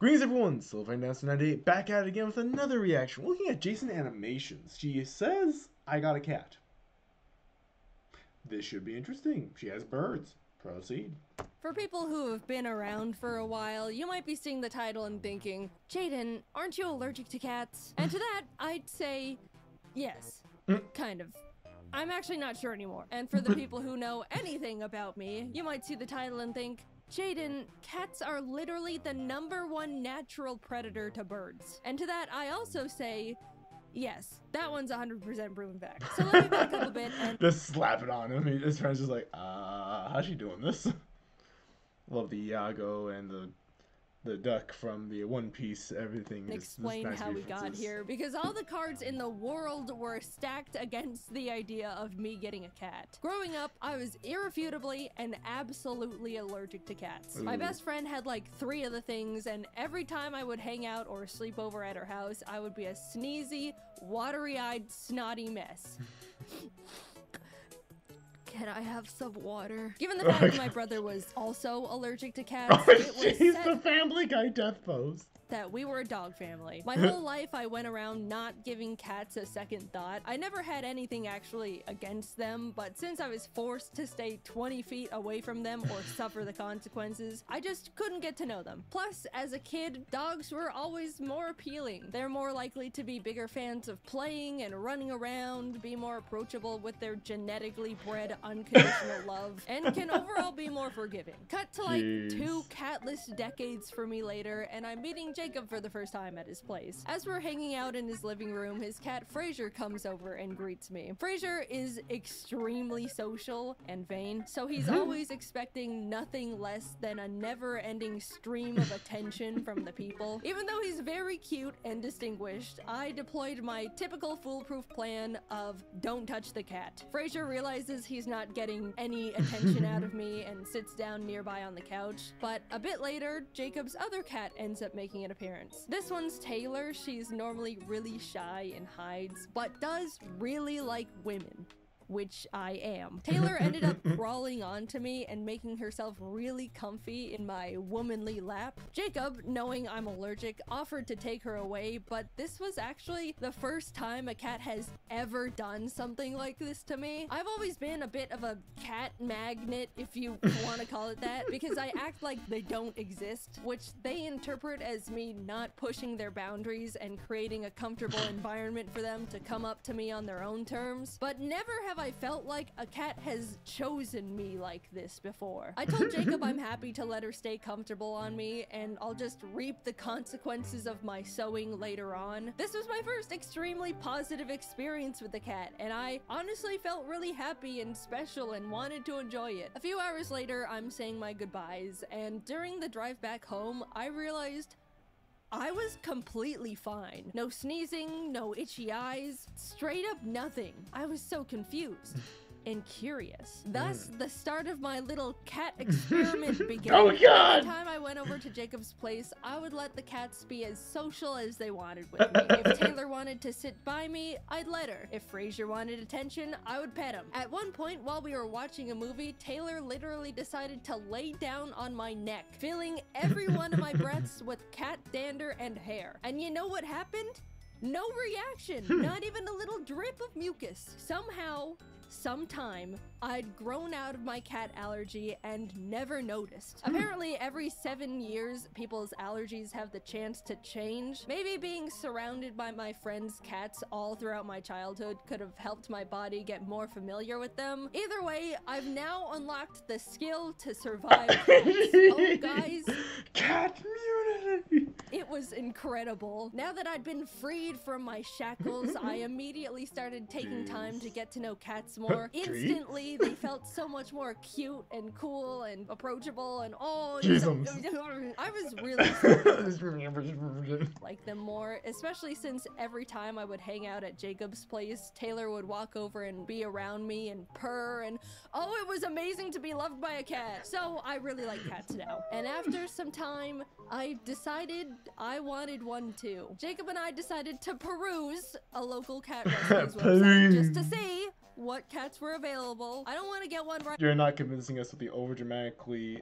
Greetings everyone, Silver98 back at it again with another reaction. We're looking at Jason Animations. She says, I got a cat. This should be interesting. She has birds. Proceed. For people who have been around for a while, you might be seeing the title and thinking, Jaiden, aren't you allergic to cats? And to that, I'd say, yes, kind of. I'm actually not sure anymore. And for the people who know anything about me, you might see the title and think, Jaiden, cats are literally the #1 natural predator to birds. And to that, I also say, yes, that one's 100% proven fact. So let me back up a bit and just slap it on him. His friend's just like, how's she doing this? Love the Iago and the duck from the One Piece, everything. Explain nice how we got here, because all the cards in the world were stacked against the idea of me getting a cat. Growing up, I was irrefutably and absolutely allergic to cats. Ooh. My best friend had like 3 of the things, and every time I would hang out or sleep over at her house, I would be a sneezy, watery-eyed, snotty mess. Can I have some water? Given the fact that my brother was also allergic to cats, it was the Family Guy death pose. That we were a dog family. My whole life I went around not giving cats a second thought. I never had anything actually against them, but since I was forced to stay 20 feet away from them or suffer the consequences, I just couldn't get to know them. Plus, as a kid, dogs were always more appealing. They're more likely to be bigger fans of playing and running around, be more approachable with their genetically bred unconditional love, and can overall be more forgiving. Cut to like 2 catless decades for me later, and I'm meeting Jacob for the first time at his place. As we're hanging out in his living room, his cat Fraser comes over and greets me. Fraser is extremely social and vain, so he's always expecting nothing less than a never-ending stream of attention from the people. Even though he's very cute and distinguished, I deployed my typical foolproof plan of don't touch the cat. Fraser realizes he's not getting any attention out of me and sits down nearby on the couch, but a bit later, Jacob's other cat ends up making an appearance. This one's Taylor. She's normally really shy and hides, but does really like women, which I am. Taylor ended up crawling onto me and making herself really comfy in my womanly lap. Jacob, knowing I'm allergic, offered to take her away, but this was actually the first time a cat has ever done something like this to me. I've always been a bit of a cat magnet, if you want to call it that, because I act like they don't exist, which they interpret as me not pushing their boundaries and creating a comfortable environment for them to come up to me on their own terms. But never have I felt like a cat has chosen me like this before. I told Jacob I'm happy to let her stay comfortable on me, and I'll just reap the consequences of my sewing later on. This was my first extremely positive experience with the cat, and I honestly felt really happy and special and wanted to enjoy it. A few hours later, I'm saying my goodbyes, and during the drive back home, I realized I was completely fine. No sneezing, no itchy eyes, straight up nothing. I was so confused and curious. Thus, the start of my little cat experiment began. Oh God! Every time I went over to Jacob's place, I would let the cats be as social as they wanted with me. If Taylor wanted to sit by me, I'd let her. If Fraser wanted attention, I would pet him. At one point, while we were watching a movie, Taylor literally decided to lay down on my neck, filling every one of my breaths with cat dander and hair. And you know what happened? No reaction, not even a little drip of mucus. Sometime, I'd grown out of my cat allergy and never noticed. Apparently, every 7 years, people's allergies have the chance to change. Maybe being surrounded by my friends' cats all throughout my childhood could have helped my body get more familiar with them. Either way, I've now unlocked the skill to survive cats. Oh, guys. Cat immunity! It was incredible. Now that I'd been freed from my shackles, I immediately started taking time to get to know cats more. Instantly, they felt so much more cute and cool and approachable, and I was really like them more, especially since every time I would hang out at Jacob's place, Taylor would walk over and be around me and purr, and oh, it was amazing to be loved by a cat. So I really like cats now. And after some time, I decided I wanted one too. Jacob and I decided to peruse a local cat rescue's website just to see what cats were available. I don't want to get one right. You're not convincing us with the overdramatically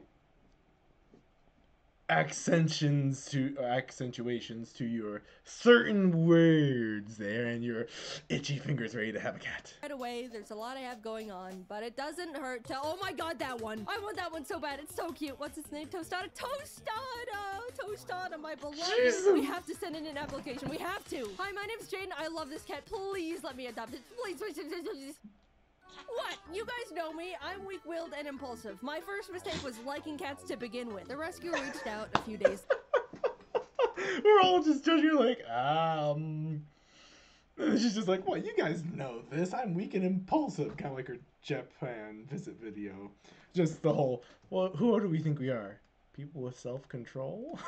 accentuations to your certain words there, and your itchy fingers ready to have a cat. Right away, there's a lot I have going on, but it doesn't hurt to— oh my god, that one! I want that one so bad. It's so cute. What's its name? Tostada? Tostada, my beloved. Jesus. We have to send in an application. We have to. Hi, my name's Jaiden. I love this cat. Please let me adopt it. Please. What? You guys know me. I'm weak-willed and impulsive. My first mistake was liking cats to begin with. The rescue reached out a few days. We're all just judging her like, and she's just like, well, you guys know this. I'm weak and impulsive. Kind of like her Japan visit video. Just the whole, well, who do we think we are? People with self-control?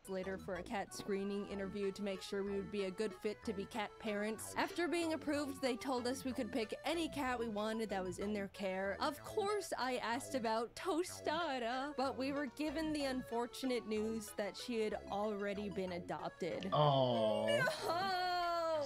Later for a cat screening interview to make sure we would be a good fit to be cat parents. After being approved, they told us we could pick any cat we wanted that was in their care. Of course, I asked about Tostada, but we were given the unfortunate news that she had already been adopted. Oh.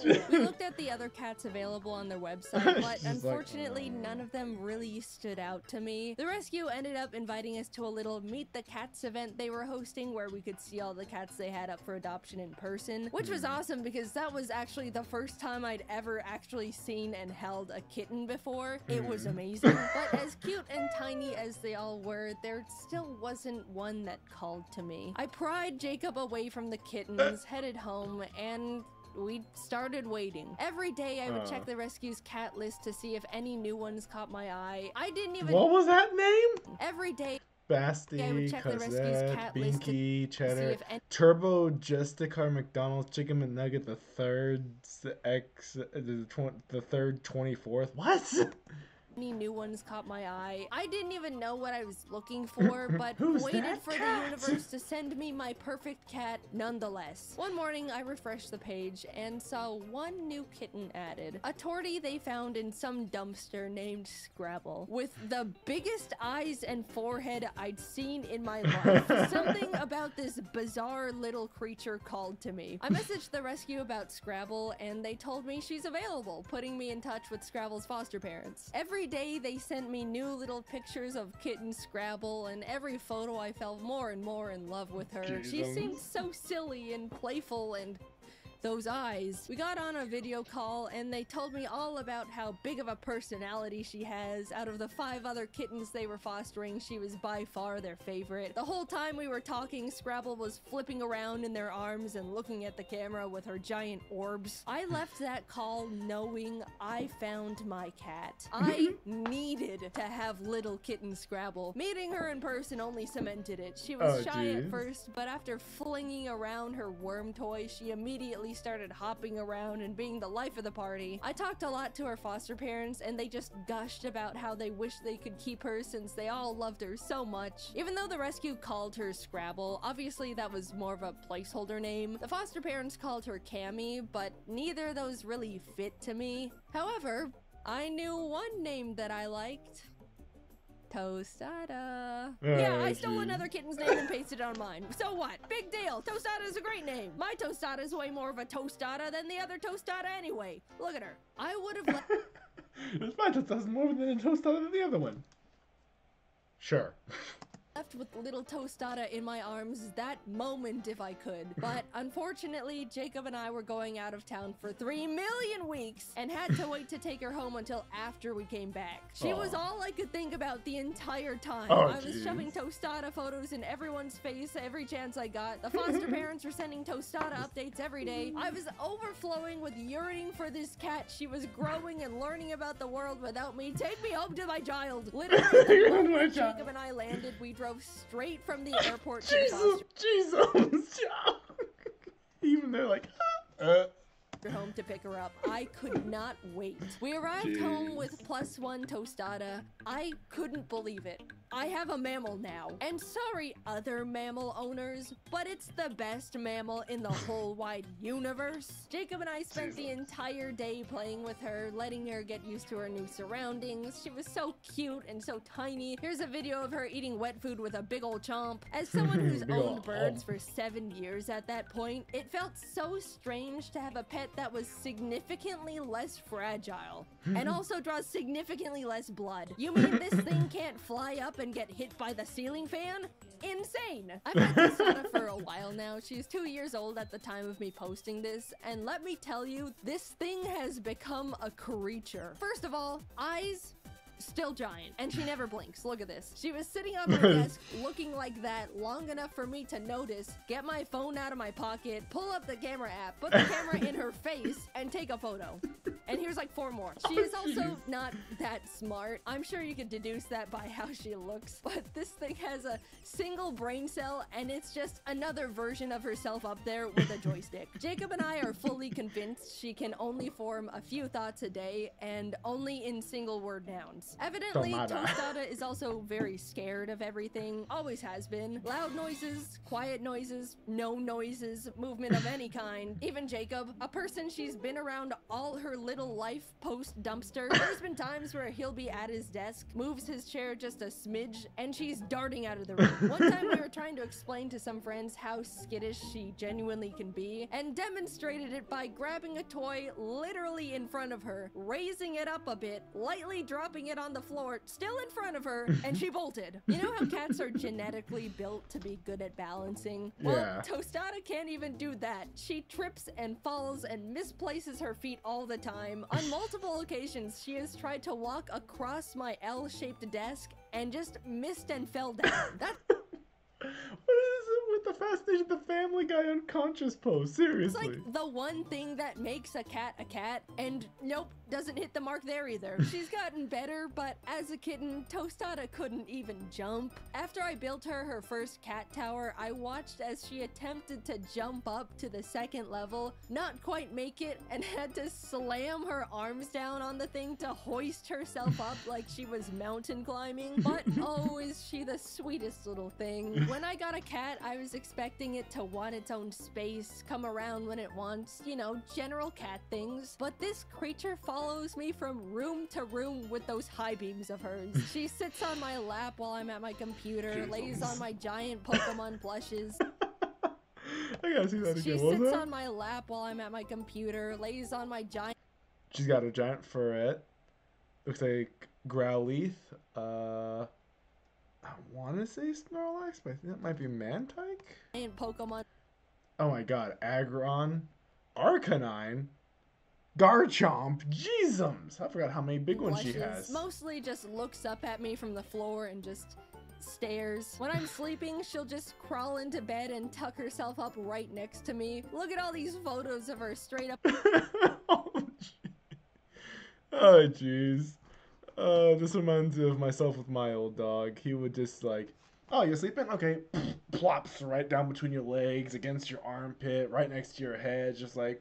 We looked at the other cats available on their website, but unfortunately none of them really stood out to me. The rescue ended up inviting us to a little Meet the Cats event they were hosting where we could see all the cats they had up for adoption in person, which was awesome because that was actually the first time I'd ever actually seen and held a kitten before. It was amazing. But as cute and tiny as they all were, there still wasn't one that called to me. I pried Jacob away from the kittens, headed home, and we started waiting. Every day I would check the rescue's cat list to see if any new ones caught my eye. I didn't even— what was that name? Every day Basti, I would check the rescue's cat list to Binky, see Cheddar, if any— Turbo, Justicar, McDonald's, Chicken McNugget, the third, the third 24th. What? any new ones caught my eye. I didn't even know what I was looking for, but Who's waited that for cat? the universe to send me my perfect cat nonetheless. One morning, I refreshed the page and saw one new kitten added. A tortie they found in some dumpster named Scrabble, with the biggest eyes and forehead I'd seen in my life. Something about this bizarre little creature called to me. I messaged the rescue about Scrabble, and they told me she's available, putting me in touch with Scrabble's foster parents. Every day they sent me new little pictures of kitten Scrabble, and every photo I fell more and more in love with her. She seemed so silly and playful, and those eyes. We got on a video call and they told me all about how big of a personality she has. Out of the 5 other kittens they were fostering, she was by far their favorite. The whole time we were talking, Scrabble was flipping around in their arms and looking at the camera with her giant orbs. I left that call knowing I found my cat. I needed to have little kitten Scrabble. Meeting her in person only cemented it. She was shy at first, but after flinging around her worm toy, she immediately started hopping around and being the life of the party. I talked a lot to her foster parents, and they just gushed about how they wish they could keep her since they all loved her so much. Even though the rescue called her Scrabble, obviously that was more of a placeholder name. The foster parents called her Cammy, but neither of those really fit to me. However, I knew one name that I liked. Tostada. Yeah, I stole another kitten's name and pasted it on mine. So what? Big deal. Tostada is a great name. My Tostada is way more of a tostada than the other tostada anyway. Look at her. I would have It's my tostada more than a tostada than the other one. Sure. left with little Tostada in my arms that moment if I could. But unfortunately, Jacob and I were going out of town for 3 million weeks and had to wait to take her home until after we came back. She was all I could think about the entire time. I was shoving Tostada photos in everyone's face every chance I got. The foster parents were sending Tostada updates every day. I was overflowing with yearning for this cat. She was growing and learning about the world without me. Take me home to my child. Literally, the moment Jacob and I landed, we drove straight from the airport to the foster Jesus. Even they're like, home to pick her up. I could not wait. We arrived home with +1 Tostada. I couldn't believe it. I have a mammal now. And sorry, other mammal owners, but it's the best mammal in the whole wide universe. Jacob and I spent the entire day playing with her, letting her get used to her new surroundings. She was so cute and so tiny. Here's a video of her eating wet food with a big old chomp. As someone who's owned birds for 7 years at that point, it felt so strange to have a pet that was significantly less fragile and also draws significantly less blood. You mean this thing can't fly up and get hit by the ceiling fan? Insane! I've had Tostada for a while now. She's 2 years old at the time of me posting this, and let me tell you, this thing has become a creature. First of all, eyes, still giant, and she never blinks. Look at this. She was sitting on my desk looking like that long enough for me to notice, get my phone out of my pocket, pull up the camera app, put the camera in her face, and take a photo. And here's like 4 more. She is also not that smart. I'm sure you could deduce that by how she looks, but this thing has a single brain cell, and it's just another version of herself up there with a joystick. Jacob and I are fully convinced she can only form a few thoughts a day, and only in single word nouns. Evidently, Tostada is also very scared of everything, always has been. Loud noises, quiet noises, no noises, movement of any kind. Even Jacob, a person she's been around all her little life post dumpster. There's been times where he'll be at his desk, moves his chair just a smidge, and she's darting out of the room. One time we were trying to explain to some friends how skittish she genuinely can be, and demonstrated it by grabbing a toy literally in front of her, raising it up a bit, lightly dropping it on the floor, still in front of her, and she bolted. You know how cats are genetically built to be good at balancing? Well, Yeah. Tostada can't even do that. She trips and falls and misplaces her feet all the time. On multiple occasions, she has tried to walk across my L-shaped desk and just missed and fell down. That's What is it with the fascination the Family Guy unconscious pose? Seriously. like the one thing that makes a cat, and nope, doesn't hit the mark there either. She's gotten better, but as a kitten, Tostada couldn't even jump. After I built her first cat tower, I watched as she attempted to jump up to the 2nd level, not quite make it, and had to slam her arms down on the thing to hoist herself up like she was mountain climbing. But oh, is she the sweetest little thing. When I got a cat, I was expecting it to want its own space, come around when it wants, you know, general cat things. But this creature follows me from room to room with those high beams of hers. She sits on my lap while I'm at my computer, lays on my giant Pokemon plushes. I gotta see that again. She What was sits that? on my lap while I'm at my computer, lays on my giant... She's got a giant furret. Looks like Growlithe. I want to say Snorlax, but I think that might be Mantike. Pokemon. Oh my god. Aggron. Arcanine. Garchomp. Jeezums. I forgot how many big ones she has. Mostly just looks up at me from the floor and just stares. When I'm sleeping, she'll just crawl into bed and tuck herself up right next to me. Look at all these photos of her straight up... Oh, jeez. This reminds me of myself with my old dog. He would just like, oh, you're sleeping? Okay. Plops right down between your legs, against your armpit, right next to your head. Just like,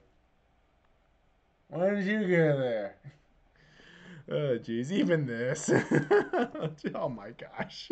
when did you get there? Oh, jeez. Even this. Oh, my gosh.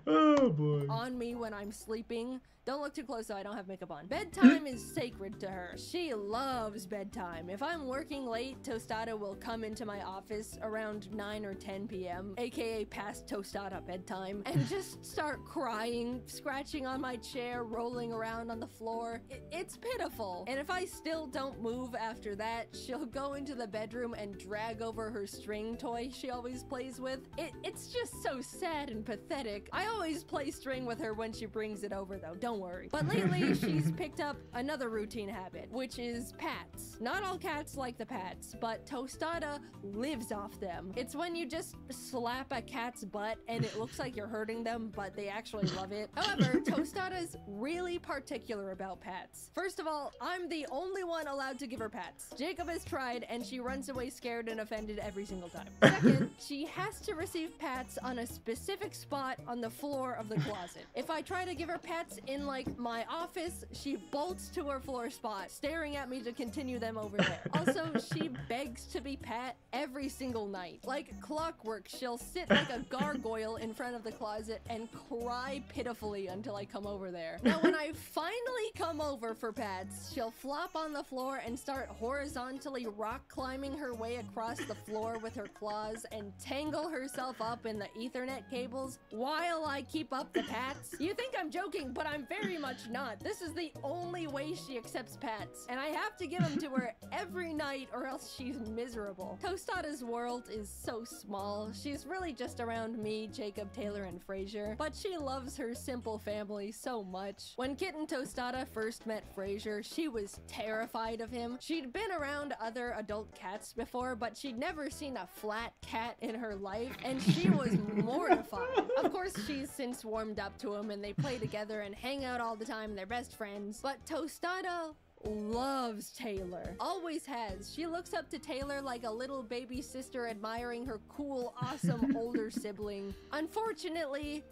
Oh, boy. On me when I'm sleeping. Don't look too close so I don't have makeup on. Bedtime is sacred to her. She loves bedtime. If I'm working late, Tostada will come into my office around 9 or 10 p.m., aka past Tostada bedtime, and just start crying, scratching on my chair, rolling around on the floor. It's pitiful. And if I still don't move after that, she'll go into the bedroom and drag over her string toy she always plays with. It's just so sad and pathetic. I always play string with her when she brings it over though. Don't worry. But lately, she's picked up another routine habit, which is pats. Not all cats like the pats, but Tostada lives off them. It's when you just slap a cat's butt and it looks like you're hurting them, but they actually love it. However, Tostada's really particular about pats. First of all, I'm the only one allowed to give her pats. Jacob has tried, and she runs away scared and offended every single time. Second, she has to receive pats on a specific spot on the floor of the closet. If I try to give her pats in like my office, she bolts to her floor spot, staring at me to continue them over there. Also, she begs to be pat every single night. Like clockwork, she'll sit like a gargoyle in front of the closet and cry pitifully until I come over there. Now, when I finally come over for pats, she'll flop on the floor and start horizontally rock climbing her way across the floor with her claws and tangle herself up in the Ethernet cables while while I keep up the pats. You think I'm joking, but I'm very much not. This is the only way she accepts pats, and I have to give them to her every night or else she's miserable. Tostada's world is so small. She's really just around me, Jacob, Taylor, and Frasier, but she loves her simple family so much. When Kitten Tostada first met Frasier, she was terrified of him. She'd been around other adult cats before, but she'd never seen a flat cat in her life, and she was mortified. Of course, she's since warmed up to him, and they play together and hang out all the time. They're best friends. But Tostada loves Taylor. Always has. She looks up to Taylor like a little baby sister admiring her cool, awesome older sibling. Unfortunately,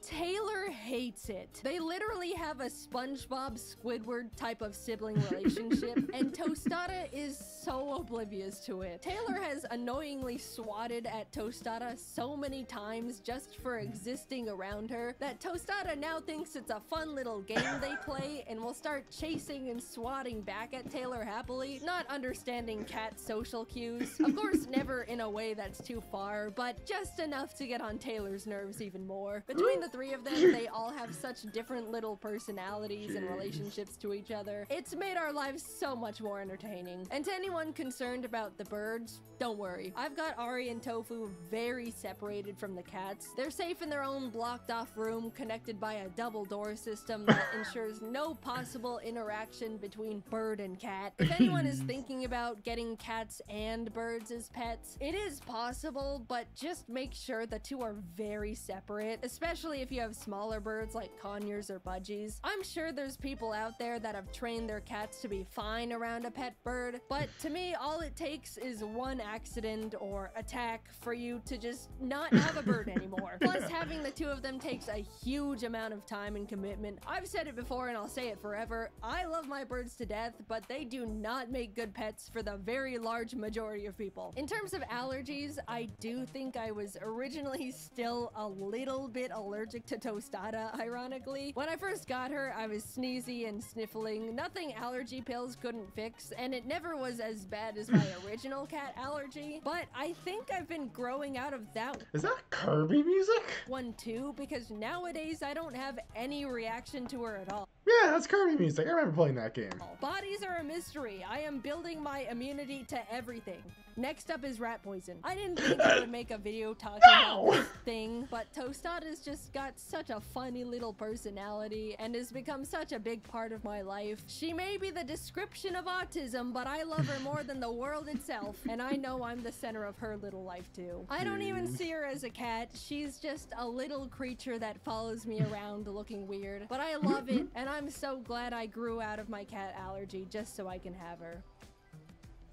Taylor hates it. They literally have a SpongeBob Squidward type of sibling relationship, and Tostada is so oblivious to it. Taylor has annoyingly swatted at Tostada so many times just for existing around her that Tostada now thinks it's a fun little game they play and will start chasing and swatting back at Taylor happily, not understanding cat social cues. Of course, never in a way that's too far, but just enough to get on Taylor's nerves even more. Between the three of them, they all have such different little personalities and relationships to each other. It's made our lives so much more entertaining. And to anyone concerned about the birds, don't worry. I've got Ari and Tofu very separated from the cats. They're safe in their own blocked off room connected by a double door system that ensures no possible interaction between bird and cat. If anyone is thinking about getting cats and birds as pets, it is possible, but just make sure the two are very separate, especially if you have smaller birds like conures or budgies. I'm sure there's people out there that have trained their cats to be fine around a pet bird, but to me, all it takes is one accident or attack for you to just not have a bird anymore. Plus, having the two of them takes a huge amount of time and commitment. I've said it before and I'll say it forever. I love my birds to death, but they do not make good pets for the very large majority of people. In terms of allergies, I do think I was originally still a little bit allergic to Tostada, ironically. When I first got her, I was sneezy and sniffling. Nothing allergy pills couldn't fix, and it never was as bad as my original cat allergy, but I think I've been growing out of that. Is that Kirby music? One too, because nowadays I don't have any reaction to her at all. Yeah, that's Kirby music. I remember playing that game. Bodies are a mystery. I am building my immunity to everything. Next up is rat poison. I didn't think I would make a video talking about this thing, but Tostada's just got such a funny little personality and has become such a big part of my life. She may be the description of autism, but I love her more than the world itself, and I know I'm the center of her little life too. I don't even see her as a cat. She's just a little creature that follows me around looking weird, but I love it, and I'm so glad I grew out of my cat allergy just so I can have her.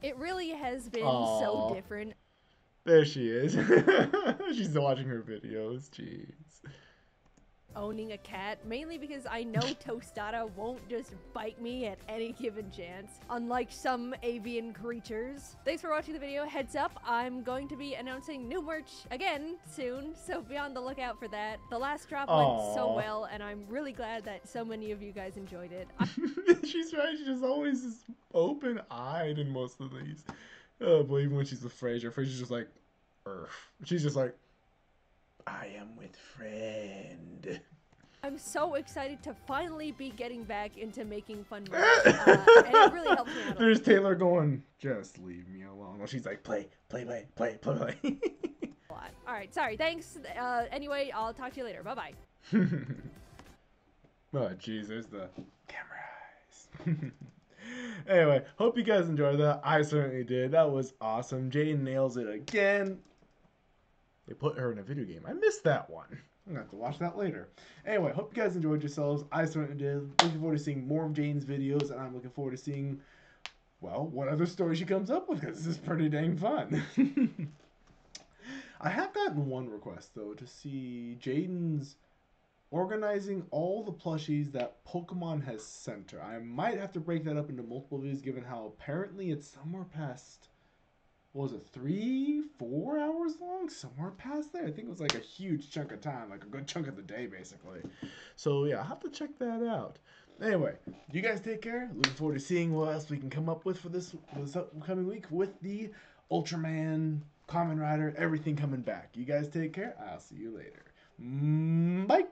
It really has been so different. There she is. She's still watching her videos. Jeez. Owning a cat, mainly because I know Tostada won't just bite me at any given chance, unlike some avian creatures. Thanks for watching the video. Heads up, I'm going to be announcing new merch again soon, so be on the lookout for that. The last drop went so well, and I'm really glad that so many of you guys enjoyed it. She's right, she's just always just open-eyed in most of these. Oh boy, even when she's with Frasier's just like, she's just like, I am with friend. I'm so excited to finally be getting back into making fun merch, and it really helps me out. There's Taylor going, just leave me alone. Well, she's like, play. Alright, sorry, thanks. Anyway, I'll talk to you later. Bye-bye. Oh, jeez, there's the camera eyes. Anyway, hope you guys enjoyed that. I certainly did. That was awesome. Jaiden nails it again. They put her in a video game. I missed that one. I'm going to have to watch that later. Anyway, hope you guys enjoyed yourselves. I certainly did. Looking forward to seeing more of Jaiden's videos, and I'm looking forward to seeing, well, what other story she comes up with, because this is pretty dang fun. I have gotten one request, though, to see Jaiden's organizing all the plushies that Pokemon has sent her. I might have to break that up into multiple videos, given how apparently it's somewhere past, what was it, 3-4 hours long? Somewhere past there. I think it was like a huge chunk of time, like a good chunk of the day, basically. So yeah, I'll have to check that out. Anyway, you guys take care. Looking forward to seeing what else we can come up with for this upcoming week with the Ultraman, Kamen Rider, everything coming back. You guys take care. I'll see you later. Bye.